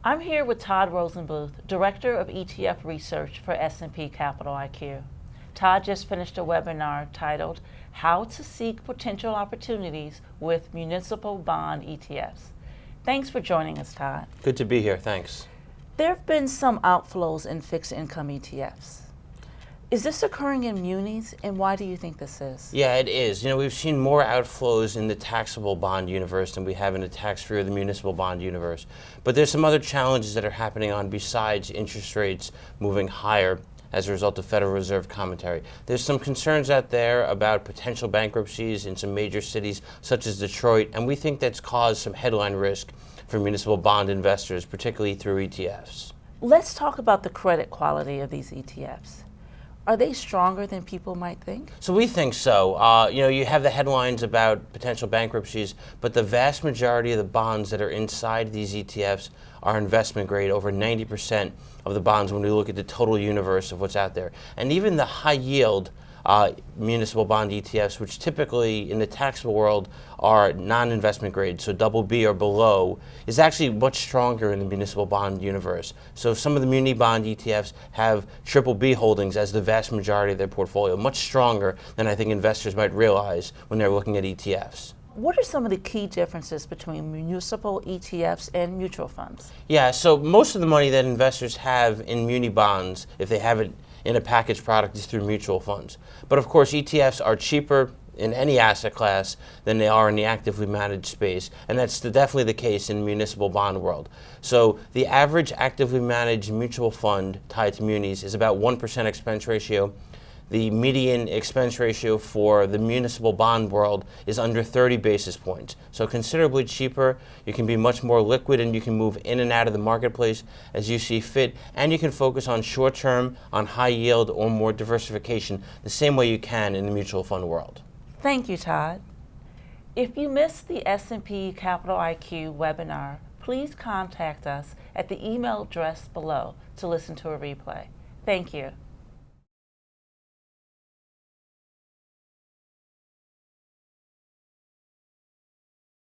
I'm here with Todd Rosenbluth, Director of ETF Research for S&P Capital IQ. Todd just finished a webinar titled, How to Seek Potential Opportunities with Municipal Bond ETFs. Thanks for joining us, Todd. Good to be here, thanks. There have been some outflows in fixed income ETFs. Is this occurring in munis, and why do you think this is? Yeah, it is. We've seen more outflows in the taxable bond universe than we have in the tax-free or the municipal bond universe. But there's some other challenges that are happening on besides interest rates moving higher as a result of Federal Reserve commentary. There's some concerns out there about potential bankruptcies in some major cities such as Detroit, and we think that's caused some headline risk for municipal bond investors, particularly through ETFs. Let's talk about the credit quality of these ETFs. Are they stronger than people might think? So we think so. You have the headlines about potential bankruptcies, but the vast majority of the bonds that are inside these ETFs are investment grade, over 90% of the bonds when we look at the total universe of what's out there. And even the high yield municipal bond ETFs, which typically in the taxable world are non-investment grade, so double B or below, is actually much stronger in the municipal bond universe. So some of the muni bond ETFs have triple B holdings as the vast majority of their portfolio, much stronger than I think investors might realize when they're looking at ETFs. What are some of the key differences between municipal ETFs and mutual funds? Yeah, so most of the money that investors have in muni bonds, if they have it in a packaged product, is through mutual funds. But of course, ETFs are cheaper in any asset class than they are in the actively managed space, and that's definitely the case in the municipal bond world. So the average actively managed mutual fund tied to munis is about 1% expense ratio. The median expense ratio for the municipal bond world is under 30 basis points. So considerably cheaper. You can be much more liquid and you can move in and out of the marketplace as you see fit. And you can focus on short term, on high yield, or more diversification the same way you can in the mutual fund world. Thank you, Todd. If you missed the S&P Capital IQ webinar, please contact us at the email address below to listen to a replay. Thank you.